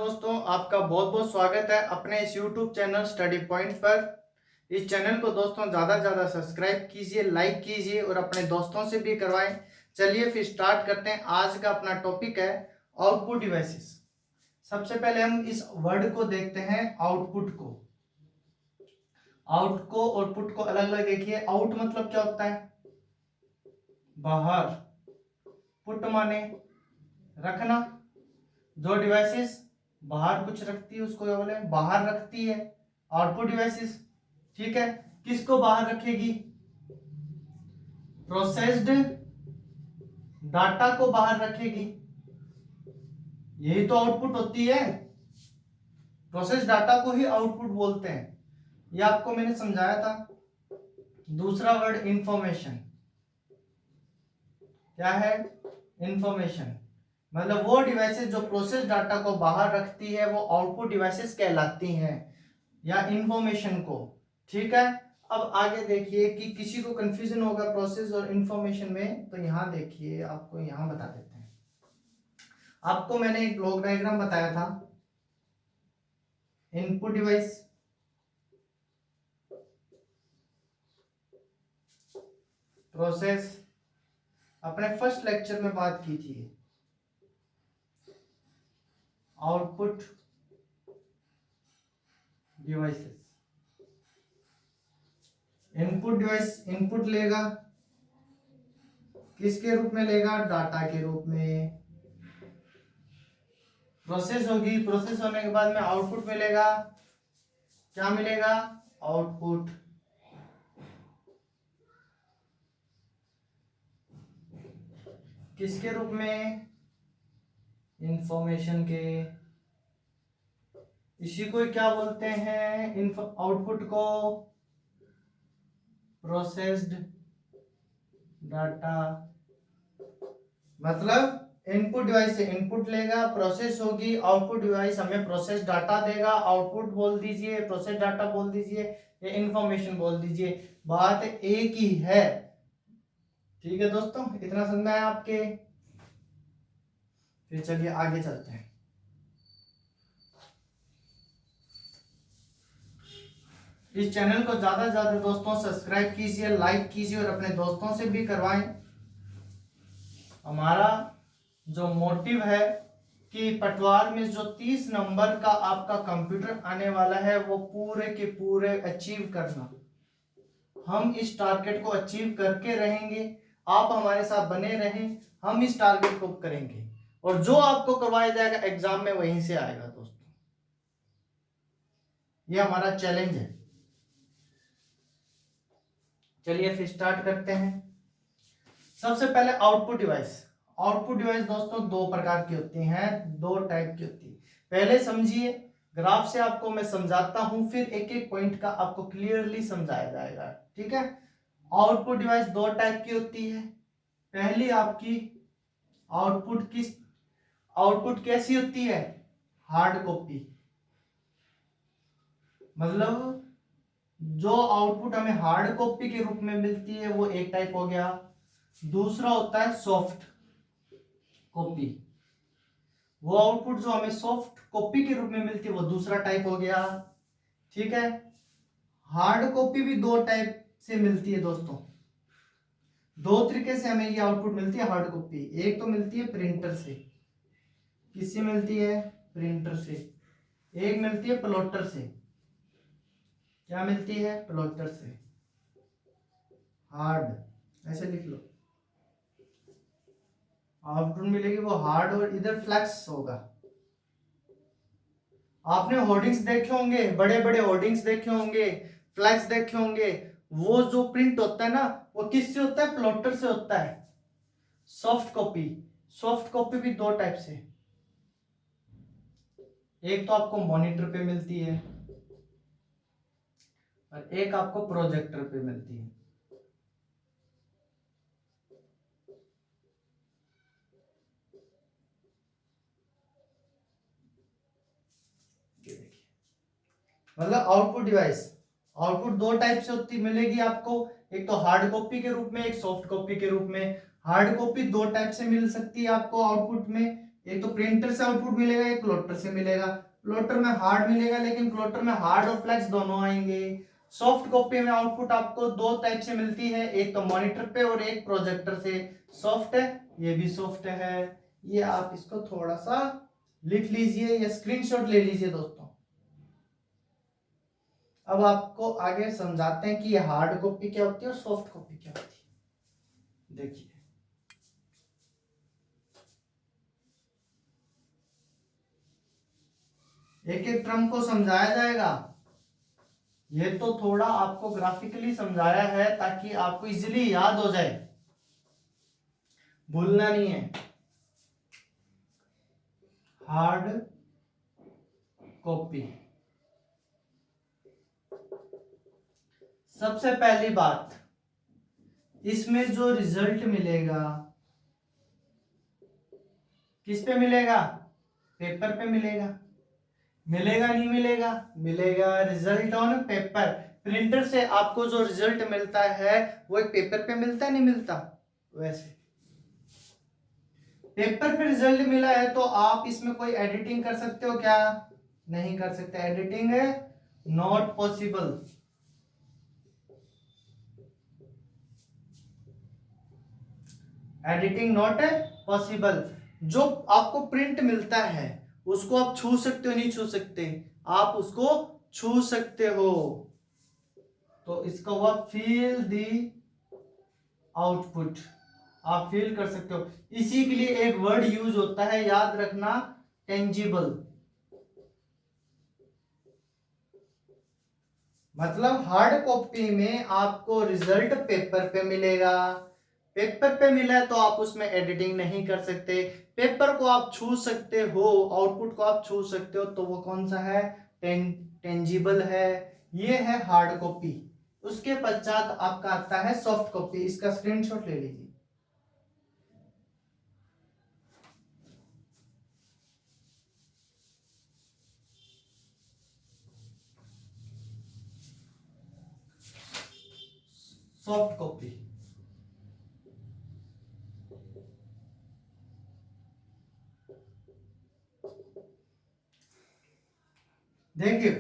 दोस्तों, आपका बहुत बहुत स्वागत है अपने इस YouTube चैनल स्टडी पॉइंट पर। इस चैनल को दोस्तों ज़्यादा से ज़्यादा सब्सक्राइब कीजिए, लाइक कीजिए और अपने दोस्तों से भी करवाएं। चलिए फिर स्टार्ट करते हैं। आज का अपना टॉपिक है आउटपुट डिवाइसेस। सबसे पहले हम इस वर्ड को देखते हैं, आउटपुट को। आउट को और पुट को अलग अलग देखिए। आउट मतलब क्या होता है? बाहर। पुट माने रखना। जो डिवाइसेस बाहर कुछ रखती है उसको क्या बोले? बाहर रखती है। आउटपुट डिवाइसेस, ठीक है। किसको बाहर रखेगी? प्रोसेस्ड डाटा को बाहर रखेगी। यही तो आउटपुट होती है। प्रोसेस डाटा को ही आउटपुट बोलते हैं। ये आपको मैंने समझाया था। दूसरा वर्ड इंफॉर्मेशन। क्या है? इंफॉर्मेशन मतलब वो डिवाइसेस जो प्रोसेस डाटा को बाहर रखती है वो आउटपुट डिवाइसेस कहलाती हैं, या इंफॉर्मेशन को। ठीक है। अब आगे देखिए कि किसी को कंफ्यूजन होगा प्रोसेस और इंफॉर्मेशन में, तो यहां देखिए, आपको यहां बता देते हैं। आपको मैंने एक ब्लॉक डायग्राम बताया था। इनपुट डिवाइस, प्रोसेस, अपने फर्स्ट लेक्चर में बात की थी। Output devices. Input device input लेगा, किसके रूप में लेगा? डाटा के रूप में। प्रोसेस होगी, प्रोसेस होने के बाद में आउटपुट मिलेगा। क्या मिलेगा? आउटपुट। किसके रूप में? इंफॉर्मेशन के। इसी को क्या बोलते हैं? आउटपुट को प्रोसेस्ड डाटा। मतलब इनपुट डिवाइस से इनपुट लेगा, प्रोसेस होगी, आउटपुट डिवाइस हमें प्रोसेस डाटा देगा। आउटपुट बोल दीजिए, प्रोसेस डाटा बोल दीजिए, या इंफॉर्मेशन बोल दीजिए, बात एक ही है। ठीक है दोस्तों, इतना समझ में आया आपके? फिर चलिए आगे चलते हैं। इस चैनल को ज्यादा से ज्यादा दोस्तों सब्सक्राइब कीजिए, लाइक कीजिए और अपने दोस्तों से भी करवाएं। हमारा जो मोटिव है कि पटवार में जो 30 नंबर का आपका कंप्यूटर आने वाला है वो पूरे के पूरे अचीव करना। हम इस टारगेट को अचीव करके रहेंगे। आप हमारे साथ बने रहें, हम इस टारगेट को करेंगे और जो आपको करवाया जाएगा एग्जाम में वहीं से आएगा दोस्तों। ये हमारा चैलेंज है। चलिए फिर स्टार्ट करते हैं। सबसे पहले आउटपुट डिवाइस। आउटपुट डिवाइस दोस्तों दो प्रकार की होती हैं, दो टाइप की होती है। पहले समझिए, ग्राफ से आपको मैं समझाता हूं, फिर एक एक पॉइंट का आपको क्लियरली समझाया जाएगा। ठीक है। आउटपुट डिवाइस दो टाइप की होती है। पहली आपकी आउटपुट कैसी होती है? Hard copy. मतलब जो आउटपुट हमें हार्ड कॉपी के रूप में मिलती है वो एक टाइप हो गया। दूसरा होता है सॉफ्ट कॉपी। वो आउटपुट जो हमें सॉफ्ट कॉपी के रूप में मिलती है वो दूसरा टाइप हो गया। ठीक है। हार्ड कॉपी भी दो टाइप से मिलती है दोस्तों। दो तरीके से हमें ये आउटपुट मिलती है हार्ड कॉपी। एक तो मिलती है प्रिंटर से। किससे मिलती है? प्रिंटर से। एक मिलती है प्लॉटर से। क्या मिलती है? प्लॉटर से। हार्ड ऐसे लिख लो, आउटपुट मिलेगी वो हार्ड और इधर फ्लैक्स होगा। आपने होर्डिंग्स देखे होंगे, बड़े बड़े होर्डिंग्स देखे होंगे, फ्लैक्स देखे होंगे। वो जो प्रिंट होता है ना, वो किससे होता है? प्लॉटर से होता है। Soft copy. सॉफ्ट कॉपी भी दो टाइप से। एक तो आपको मॉनिटर पे मिलती है और एक आपको प्रोजेक्टर पे मिलती है। मतलब आउटपुट डिवाइस, आउटपुट दो टाइप से होती मिलेगी आपको। एक तो हार्ड कॉपी के रूप में, एक सॉफ्ट कॉपी के रूप में। हार्ड कॉपी दो टाइप से मिल सकती है आपको आउटपुट में। एक तो प्रिंटर से आउटपुट मिलेगा, एक प्लॉटर से मिलेगा। प्लॉटर में हार्ड मिलेगा, लेकिन प्लॉटर में हार्ड और फ्लेक्स दोनों आएंगे। सॉफ्ट कॉपी में आउटपुट आपको दो टाइप से मिलती है, एक तो मॉनिटर पे और एक प्रोजेक्टर से। सॉफ्ट है, ये भी सॉफ्ट है। ये आप इसको थोड़ा सा लिख लीजिए या स्क्रीनशॉट ले लीजिए दोस्तों। अब आपको आगे समझाते हैं कि ये हार्ड कॉपी क्या होती है और सॉफ्ट कॉपी क्या होती है। देखिए, एक एक टर्म को समझाया जाएगा। ये तो थोड़ा आपको ग्राफिकली समझाया है ताकि आपको इजीली याद हो जाए, भूलना नहीं है। हार्ड कॉपी, सबसे पहली बात, इसमें जो रिजल्ट मिलेगा किस पे मिलेगा? पेपर पे मिलेगा। मिलेगा नहीं मिलेगा? मिलेगा, रिजल्ट ऑन पेपर। प्रिंटर से आपको जो रिजल्ट मिलता है वो एक पेपर पे मिलता है, नहीं मिलता? वैसे पेपर पे रिजल्ट मिला है तो आप इसमें कोई एडिटिंग कर सकते हो क्या? नहीं कर सकते। Editing not possible. Editing not possible. जो आपको प्रिंट मिलता है उसको आप छू सकते हो, नहीं छू सकते? आप उसको छू सकते हो। तो इसका हुआ फील दी आउटपुट, आप फील कर सकते हो। इसी के लिए एक वर्ड यूज होता है, याद रखना, टेंजिबल। मतलब हार्ड कॉपी में आपको रिजल्ट पेपर पे मिलेगा। पेपर पे मिला है तो आप उसमें एडिटिंग नहीं कर सकते। पेपर को आप छू सकते हो, आउटपुट को आप छू सकते हो, तो वो कौन सा है? टेंजिबल है। ये है हार्ड कॉपी। उसके पश्चात आपका आता है सॉफ्ट कॉपी। इसका स्क्रीनशॉट ले लीजिए। सॉफ्ट कॉपी, देखिए,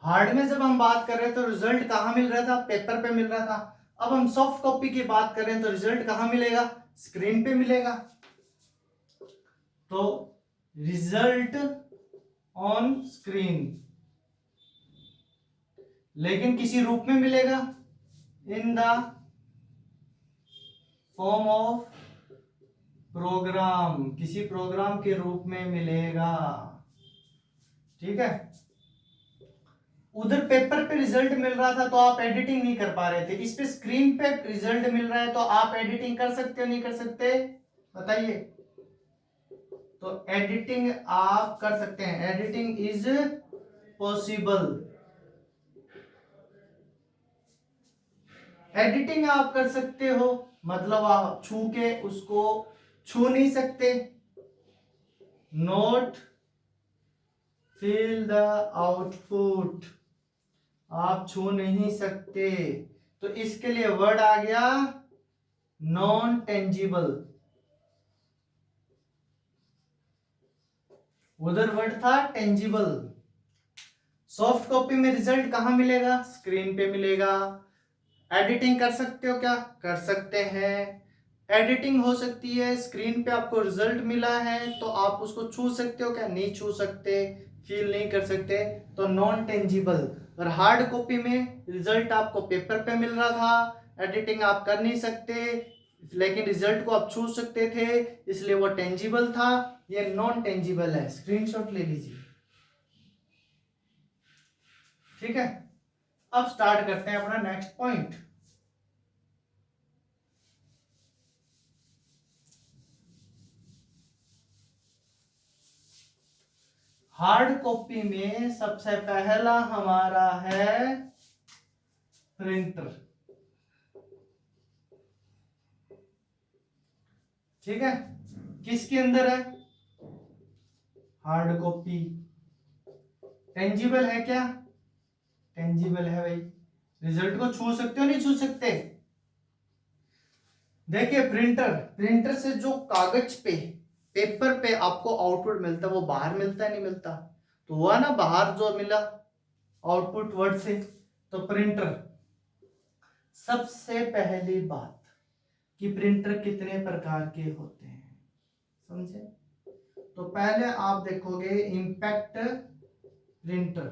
हार्ड में जब हम बात कर रहे थे तो रिजल्ट कहां मिल रहा था? पेपर पे मिल रहा था। अब हम सॉफ्ट कॉपी की बात कर रहे हैं तो रिजल्ट कहां मिलेगा? स्क्रीन पे मिलेगा। तो रिजल्ट ऑन स्क्रीन, लेकिन किसी रूप में मिलेगा, in the form of program, किसी प्रोग्राम के रूप में मिलेगा। ठीक है। उधर पेपर पे रिजल्ट मिल रहा था तो आप एडिटिंग नहीं कर पा रहे थे। इस पे स्क्रीन पे रिजल्ट मिल रहा है तो आप एडिटिंग कर सकते हो, नहीं कर सकते? बताइए। तो एडिटिंग आप कर सकते हैं, एडिटिंग इज पॉसिबल। एडिटिंग आप कर सकते हो, मतलब आप छू के उसको छू नहीं सकते। नोट फिल द आउटपुट, आप छू नहीं सकते। तो इसके लिए वर्ड आ गया नॉन टेंजिबल। उधर वर्ड था टेंजिबल। सॉफ्ट कॉपी में रिजल्ट कहां मिलेगा? स्क्रीन पे मिलेगा। एडिटिंग कर सकते हो क्या? कर सकते हैं। एडिटिंग हो सकती है, स्क्रीन पे आपको रिजल्ट मिला है तो आप उसको छू सकते हो क्या? नहीं छू सकते, फील नहीं कर सकते। तो नॉन टेंजिबल। और हार्ड कॉपी में रिजल्ट आपको पेपर पे मिल रहा था, एडिटिंग आप कर नहीं सकते, लेकिन रिजल्ट को आप छू सकते थे, इसलिए वो टेंजिबल था। ये नॉन टेंजिबल है। स्क्रीनशॉट ले लीजिए। ठीक है। अब स्टार्ट करते हैं अपना नेक्स्ट पॉइंट। हार्ड कॉपी में सबसे पहला हमारा है प्रिंटर। ठीक है। किसके अंदर है? Hard copy. टेंजिबल है क्या? टेंजिबल है भाई। रिजल्ट को छू सकते हो, नहीं छू सकते? देखिए, प्रिंटर, प्रिंटर से जो कागज पे पेपर पे आपको आउटपुट मिलता है वो बाहर मिलता है नहीं मिलता, तो हुआ ना बाहर जो मिला आउटपुट वर्ड से। तो प्रिंटर, सबसे पहली बात कि प्रिंटर कितने प्रकार के होते हैं, समझे? तो पहले आप देखोगे इंपैक्ट प्रिंटर।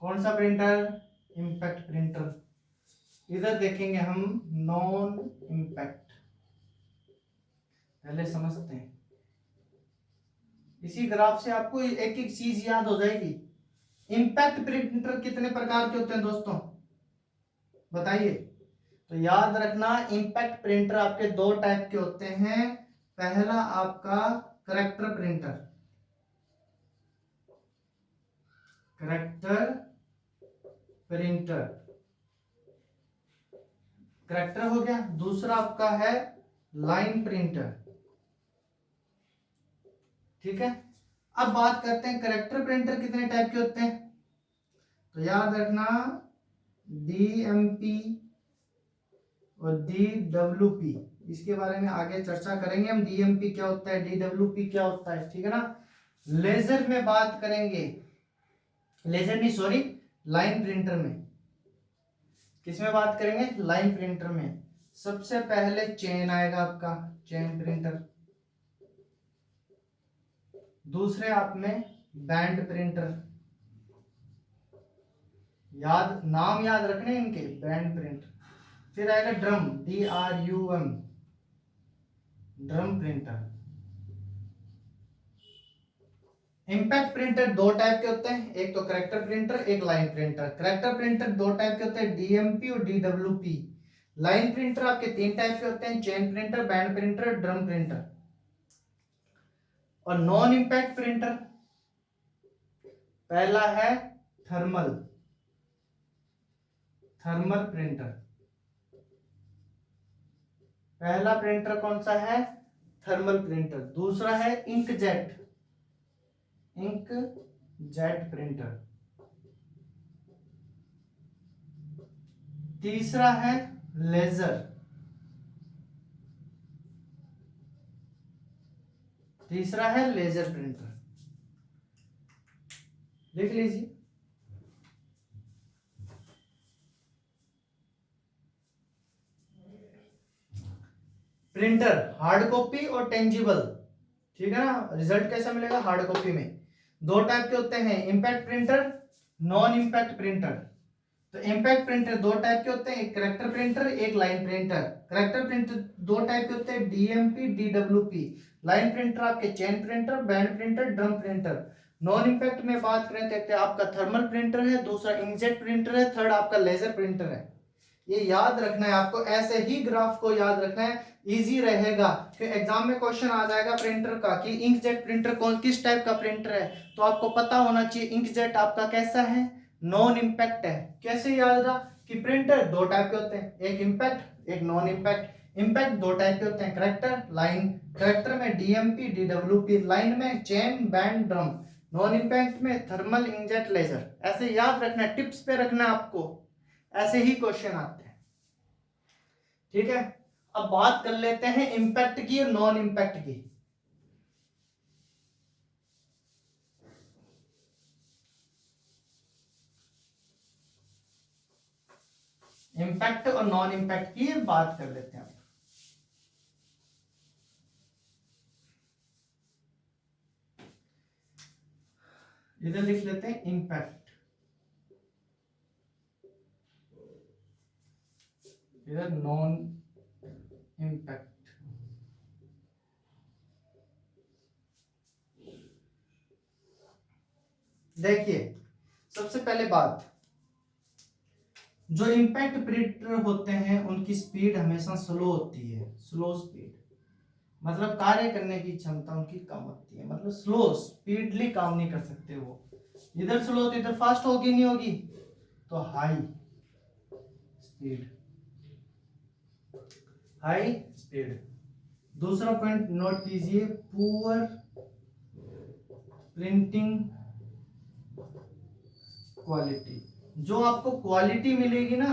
कौन सा प्रिंटर? Impact printer. इधर देखेंगे हम नॉन इंपैक्ट। पहले समझते हैं, इसी ग्राफ से आपको एक एक चीज याद हो जाएगी। इंपैक्ट प्रिंटर कितने प्रकार के होते हैं दोस्तों, बताइए? तो याद रखना, इंपैक्ट प्रिंटर आपके दो टाइप के होते हैं। पहला आपका character printer, character printer, character हो गया। दूसरा आपका है लाइन प्रिंटर, ठीक है। अब बात करते हैं करेक्टर प्रिंटर कितने टाइप के होते हैं। तो याद रखना डीएमपी और डीडब्ल्यूपी, इसके बारे में आगे चर्चा करेंगे हम। डीएमपी क्या होता है, डीडब्ल्यूपी क्या होता है, ठीक है ना। लेजर में बात करेंगे, लेजर नहीं सॉरी, लाइन प्रिंटर में। किसमें बात करेंगे? लाइन प्रिंटर में। सबसे पहले चेन आएगा आपका, चेन प्रिंटर। दूसरे आप में बैंड प्रिंटर, याद नाम याद रखने इनके, बैंड प्रिंटर। फिर आएगा drum, DRUM, drum printer. Impact printer दो टाइप के होते हैं, एक तो करेक्टर प्रिंटर, एक लाइन प्रिंटर। करेक्टर प्रिंटर दो टाइप के होते हैं, डीएमपी और डीडब्ल्यूपी। लाइन प्रिंटर आपके तीन टाइप के होते हैं, chain printer, band printer, drum printer. और नॉन इंपैक्ट प्रिंटर, पहला है थर्मल, थर्मल प्रिंटर। पहला प्रिंटर कौन सा है? Thermal printer. दूसरा है इंकजेट, इंकजेट प्रिंटर। तीसरा है लेजर, तीसरा है लेजर प्रिंटर। लिख लीजिए। प्रिंटर हार्ड कॉपी और टेंजिबल, ठीक है ना। रिजल्ट कैसा मिलेगा? हार्ड कॉपी में। दो टाइप के होते हैं, impact printer, non impact printer. तो इंपैक्ट प्रिंटर दो टाइप के होते हैं, एक करेक्टर प्रिंटर, एक लाइन प्रिंटर। करेक्टर प्रिंटर दो टाइप के होते हैं, डीएमपी, डीडब्ल्यूपी। लाइन प्रिंटर आपके chain printer, band printer, drum printer. Non impact में बात करें तो आपका थर्मल प्रिंटर है, दूसरा इंकजेट प्रिंटर है, थर्ड आपका लेजर प्रिंटर है। ये याद रखना है आपको, ऐसे ही ग्राफ को याद रखना है, इजी रहेगा। फिर एग्जाम में क्वेश्चन आ जाएगा प्रिंटर का कि इंकजेट प्रिंटर कौन किस टाइप का प्रिंटर है, तो आपको पता होना चाहिए इंकजेट आपका कैसा है, नॉन इंपैक्ट है। कैसे याद रहा कि प्रिंटर दो टाइप के होते हैं, एक इंपैक्ट एक नॉन इंपैक्ट। इंपैक्ट दो टाइप के होते हैं, करेक्टर लाइन। करेक्टर में डीएमपी, डीडब्ल्यूपी, लाइन में chain, band, drum. Non impact में थर्मल, इंकजेट, लेजर। ऐसे याद रखना है, टिप्स पे रखना है आपको, ऐसे ही क्वेश्चन आते हैं, ठीक है। अब बात कर लेते हैं इंपैक्ट की और नॉन इंपैक्ट की। इंपैक्ट और नॉन इंपैक्ट की बात कर लेते हैं। इधर लिख लेते हैं इंपैक्ट, इधर नॉन इंपैक्ट। देखिए सबसे पहले बात, जो इंपैक्ट प्रिंटर होते हैं उनकी स्पीड हमेशा स्लो होती है, स्लो स्पीड, मतलब कार्य करने की क्षमता उनकी कम होती है, मतलब स्लो, स्पीडली काम नहीं कर सकते वो। इधर स्लो तो इधर फास्ट होगी नहीं होगी, तो हाई स्पीड, हाई स्पीड। दूसरा पॉइंट नोट कीजिए, पुअर प्रिंटिंग क्वालिटी। जो आपको क्वालिटी मिलेगी ना,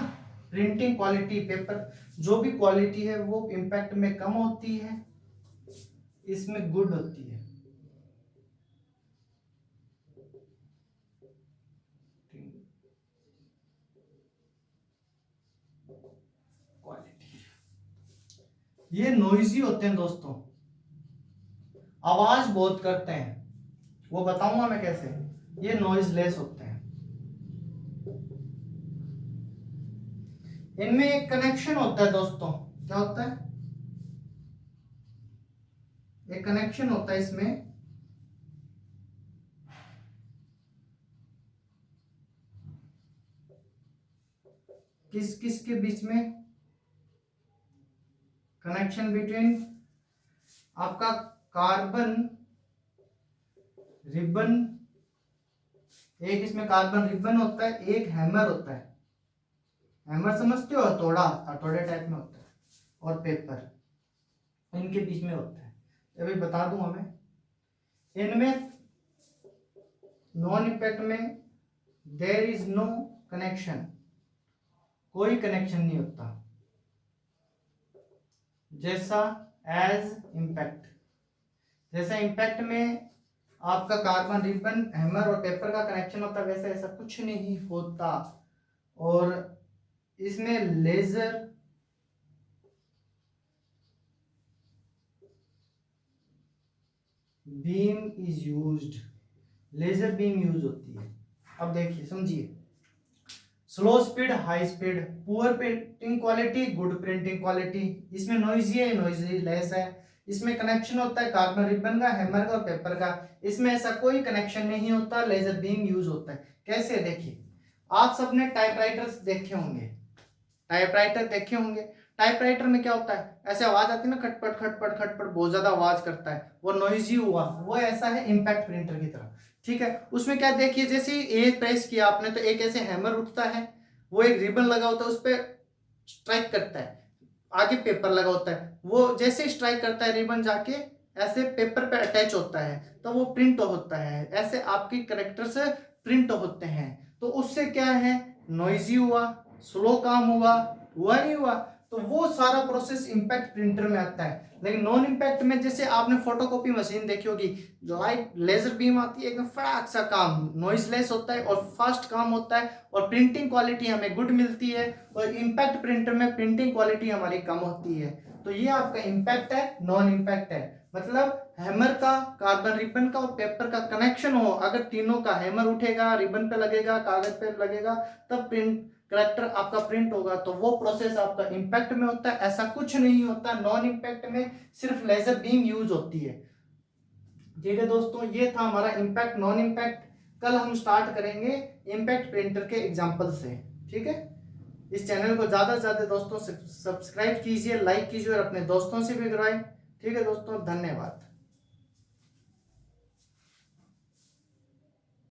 प्रिंटिंग क्वालिटी, पेपर जो भी क्वालिटी है वो इंपैक्ट में कम होती है, इसमें गुड होती है। क्वालिटी, ये नॉइजी होते हैं दोस्तों, आवाज बहुत करते हैं, वो बताऊंगा मैं कैसे। ये नॉइजलेस होते हैं। इनमें एक कनेक्शन होता है दोस्तों, क्या होता है, एक कनेक्शन होता है इसमें, किस किस के बीच में, कनेक्शन बिटवीन आपका कार्बन रिबन, एक इसमें कार्बन रिबन होता है, एक हैमर होता है, हैमर समझते हो, हथौड़ा, हथौड़े टाइप में होता है, और पेपर, इनके बीच में होता है। अभी बता दूं हमें, इनमें नॉन इंपैक्ट में देयर इज नो कनेक्शन, कोई कनेक्शन नहीं होता, जैसा एज इंपैक्ट, जैसा इंपैक्ट में आपका कार्बन रिबन, हैमर और पेपर का कनेक्शन होता है, वैसे ऐसा कुछ नहीं होता। और इसमें laser beam is used, laser beam use होती है। अब देखिए समझिए, slow speed, high speed, poor printing quality, good printing quality, इसमें नॉइजी है, नॉइजी लेस है, इसमें कनेक्शन होता है कार्बन रिबन का, हैमर का और पेपर का, इसमें ऐसा कोई कनेक्शन नहीं होता, लेजर बीम यूज होता है। कैसे, देखिए, आप सबने टाइपराइटर्स देखे होंगे, टाइपराइटर देखे होंगे, टाइपराइटर में क्या होता है, ऐसे आवाज आती है ना, खटपट खटपट खटपट, बहुत ज्यादा आवाज करता है, वो नॉइजी हुआ, वो ऐसा है इंपैक्ट प्रिंटर की तरह, ठीक है। उसमें क्या, देखिए, जैसे ही एक प्रेस किया आपने तो एक ऐसे हैमर उठता है, वो एक रिबन लगा होता है, उस पर स्ट्राइक करता है, आगे पेपर लगा होता है, वो जैसे स्ट्राइक करता है रिबन जाके ऐसे पेपर पे अटैच होता है, तो वो प्रिंट होता है, ऐसे आपके कैरेक्टर्स प्रिंट होते हैं। तो उससे क्या है, नॉइजी हुआ, स्लो काम हुआ नहीं हुआ, तो वो सारा प्रोसेस इंपैक्ट प्रिंटर में आता है। लेकिन नॉन इंपैक्ट में, जैसे आपने फोटोकॉपी मशीन देखी होगी, लाइट लेजर बीम आती है, एकदम फटाक सा काम, नॉइजलेस होता है और फास्ट काम होता है, और प्रिंटिंग क्वालिटी हमें गुड मिलती है, और इंपैक्ट प्रिंटर में प्रिंटिंग क्वालिटी हमारी कम होती है। तो ये आपका इंपैक्ट है, नॉन इंपैक्ट है, मतलब हैमर का, कार्बन रिबन का और पेपर का कनेक्शन हो, अगर तीनों का, हैमर उठेगा, रिबन पे लगेगा, कागज पे लगेगा, तब प्रिंट करेक्टर आपका प्रिंट होगा, तो वो प्रोसेस आपका इंपैक्ट में होता है। ऐसा कुछ नहीं होता नॉन इंपैक्ट में, सिर्फ लेजर बीम यूज होती है। ठीक है दोस्तों, ये था हमारा इंपैक्ट नॉन इंपैक्ट। कल हम स्टार्ट करेंगे इंपैक्ट प्रिंटर के एग्जांपल से। ठीक है, इस चैनल को ज्यादा से ज्यादा दोस्तों सब्सक्राइब कीजिए, लाइक कीजिए और अपने दोस्तों से भी करवाएं। ठीक है दोस्तों, धन्यवाद।